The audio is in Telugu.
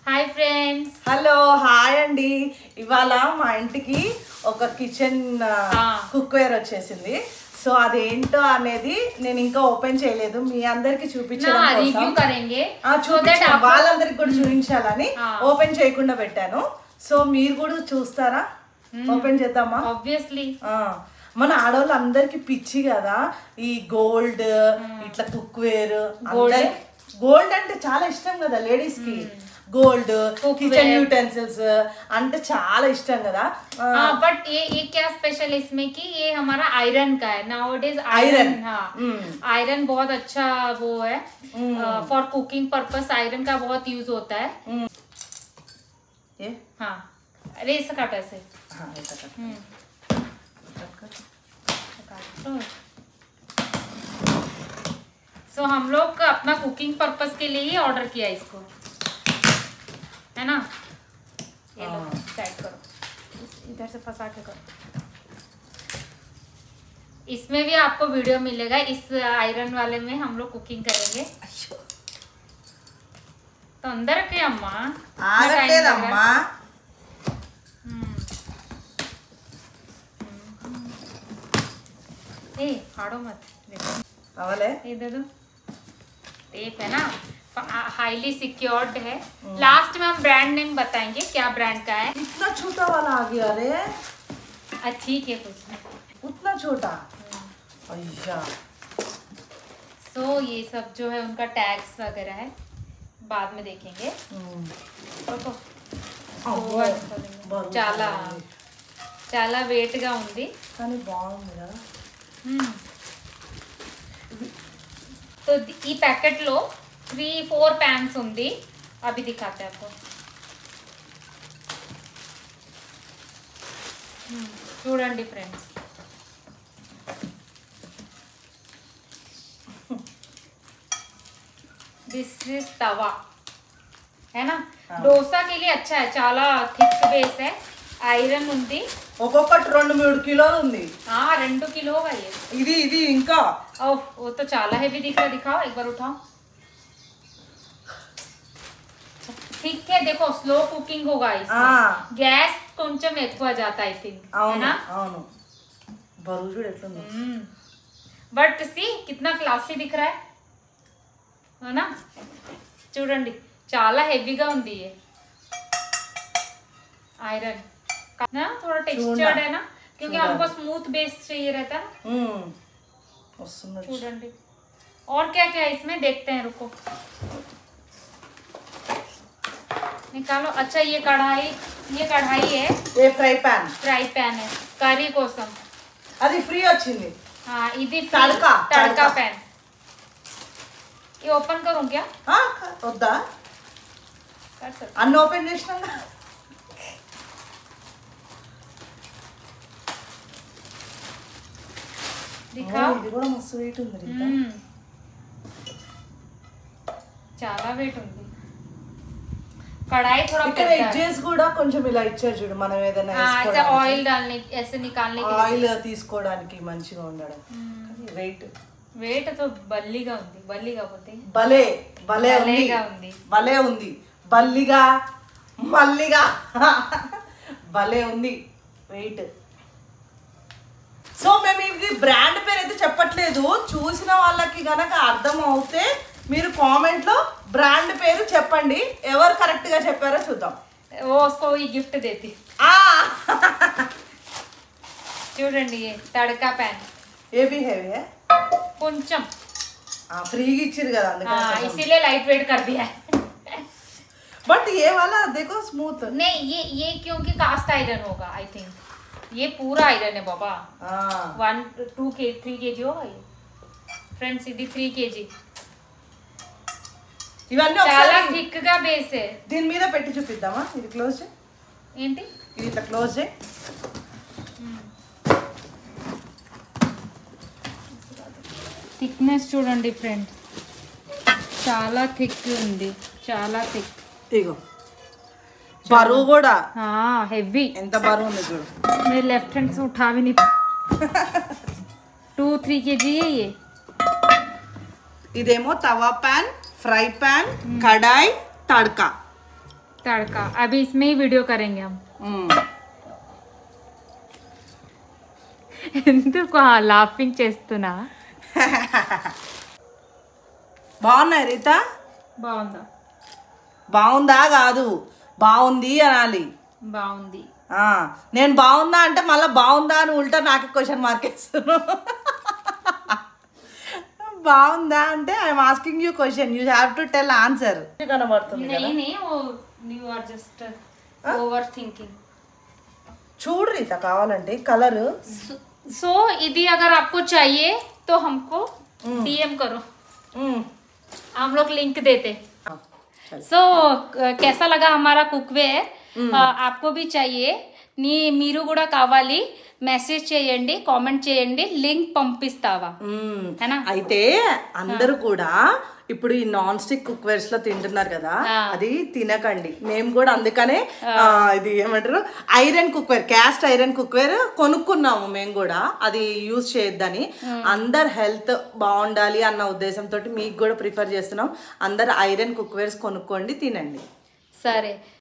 Hi friends. హలో హాయ్ అండి. ఇవాళ మా ఇంటికి ఒక కిచెన్ కుక్వేర్ వచ్చేసింది. సో అదేంటో అనేది నేను ఇంకా ఓపెన్ చేయలేదు, మీ అందరికి చూపించడం వాళ్ళందరికి కూడా చూపించాలని ఓపెన్ చేయకుండా పెట్టాను. సో మీరు కూడా చూస్తారా? ఓపెన్ చేద్దామా? ఆబ్వియస్లీ. మన ఆడవాళ్ళు అందరికి పిచ్చి కదా ఈ గోల్డ్, ఇట్లా కుక్వేర్. గోల్డ్ అంటే చాలా ఇష్టం కదా లేడీస్ కి. गोल्ड किचन यूटेंसिल्स అంటే చాలా ఇష్టం కదా. बट ये क्या स्पेशल इसमें कि ये हमारा आयरन का है. नाउअडेज आयरन, हाँ आयरन बहुत अच्छा वो है फॉर कुकिंग पर्पस. आयरन का बहुत यूज होता है. ये हाँ रेस काटा से, हाँ ऐसा काट. सो हम लोग अपना कुकिंग पर्पस के लिए ही ऑर्डर किया इसको, है ना. ये लो सेट करो, इधर से फंसा के करो. इसमें भी आपको वीडियो मिलेगा. इस आयरन वाले में हम लोग कुकिंग करेंगे. तो अंदर के अम्मा आगट्लेदम्मा. ए फाड़ो मत. अवले ये दे दो. टेप है ना, हाईली सिक्योर्ड है. लास्ट में हम ब्रांड नेम बताएंगे क्या ब्रांड का है. इतना छोटा वाला आ गया रे. ठीक है कुछ उतना छोटा. अय्या. सो ये सब जो है उनका टैग्स वगैरह है, बाद में देखेंगे. చాలా చాలా వెయిట్ గా ఉంది కానీ బాగుంది కదా. तो ఈ पैकेट లో 3-4 पैन्स ఉంది. अभी दिखाते हैं आपको. చూడండి ఫ్రెండ్స్, दिस इज तवा है ना. डोसा के लिए अच्छा है. చాలా थिक बेस है. ఐరన్ ఉంది. ఒక్కొక్కటి 2-3 కిలోలు ఉంది. 2 किलो का ये. ఇది ఇంకా ओह वो तो చాలా हेवी दिख रहा है. दिखाओ एक बार, उठाओ. ठीक है, देखो स्लो कुकिंग होगा इसमें. गैस కొంచెం ఎక్కువ जाता आई थिंक, है ना. అవును బరువు చూడు ఎట్లుంది. बट सी कितना क्लासी दिख रहा है ना. చూడండి చాలా హెవీగా ఉంది ये आयरन ना. थोड़ा टेक्सचर्ड है ना, क्योंकि हमको स्मूथ बेस चाहिए रहता है. చూడండి. और क्या क्या है इसमें देखते हैं, रुको निकालो. अच्छा ये कढ़ाई है. ये फ्राई पैन है కర్రీ కోసం. అది ఫ్రీ వచ్చింది. ఇది తడకా पैन. ये ओपन करूं क्या? వద్దా? कर सकते. అన్ని ఓపెన్ చేసినా दिखाओ. ఇది కూడా మస్తు వెయిట్ ఉంది. చాలా వెయిట్ ఉంది. కడాయి थोड़ा ఇక్కడ ఎడ్జెస్ కూడా కొంచెం ఇలా ఇచ్చారు చూడు, మనం ఏదైనా వేసుకోవడానికి. ఆయిల్ डालने ऐसे निकालने के लिए, ఆయిల్ తీసుకోవడానికి మంచిగా ఉండడం. వెయిట్ తో బల్లిగా ఉంది. బల్లిగా పోతే భలే ఉంది. బల్లిగా మల్లిగా భలే ఉంది వెయిట్. సో మేము ఇది బ్రాండ్ పేరు అయితే చెప్పట్లేదు. చూసిన వాళ్ళకి గనక అర్థం అవుతే మీరు కామెంట్ లో బ్రాండ్ పేరు చెప్పండి. ఎవరు కరెక్ట్ గా చెప్పారో చూద్దాం. उसको ये गिफ्ट देती. చూడండి తడకా पैन. ये भी हैवी है. కొంచెం ఫ్రీగా ఇచ్చిరు కదా, అందుకని इसीलिए लाइट वेट कर दिया है. बट ये वाला देखो स्मूथ. नहीं ये क्योंकि कास्ट आयरन होगा आई थिंक. ये पूरा आयरन है बाबा. 3 kg होगा ये फ्रेंड्स. ఇది 3 kg. ఇవన్నీ చాలా థిక్ గా బేస్ है. దీని మీద పెట్టి చూపిద్దామా? ఇది క్లోజ్ చేయి. ఏంటి ఇది ఇట్లా క్లోజ్ చేయి. థిక్నెస్ చూడండి ఫ్రెండ్స్, చాలా థిక్ ఉంది. చాలా థిక్. ఇగో బరువు కూడా हेवी. ఎంత బరువు ఉంది చూడు. मेरे लेफ्ट हैंड से उठा भी नहीं. 2-3 kg है ये. ఇదేమో తవా ప్యాన్, ఫ్రై ప్యాన్, కడాయి, తడకా. तड़का अभी इसमें ही वीडियो करेंगे हम। ఎందుకు లాఫింగ్ చేస్తున్నా? బాగున్నాయి రీత? బాగుందా? బాగుందా కాదు, బాగుంది అనాలి. బాగుంది. నేను బాగుందా అంటే మళ్ళీ బాగుందా అని ఉల్టా నాకు క్వశ్చన్ మార్క్ వేస్తున్నాను. బాగుందా అంటే I'm asking you question, you have to tell answer. కనబడుతుంది ఓవర్ థింకింగ్. చూడు రీత కావాలంటే కలర్. सो इदी अगर आपको चाहिए तो हमको डीएम करो, हम लोग लिंक देते। सो कैसा लगा हमारा कुकवेयर? आपको भी चाहिए नी మీరు కూడా కావాలి మెసేజ్ చేయండి, కామెంట్ చేయండి, లింక్ పంపిస్తావా? అయితే అందరూ కూడా ఇప్పుడు ఈ నాన్ స్టిక్ కుక్వేర్స్ లో తింటున్నారు కదా, అది తినకండి. మేము కూడా అందుకనే ఇది ఏమంటారు iron cookware, cast iron cookware కొనుక్కున్నాము మేము కూడా, అది యూజ్ చేయొద్దని. అందరు హెల్త్ బాగుండాలి అన్న ఉద్దేశంతో మీకు కూడా ప్రిఫర్ చేస్తున్నాం. అందరు ఐరన్ కుక్వేర్స్ కొనుక్కోండి, తినండి. సరే.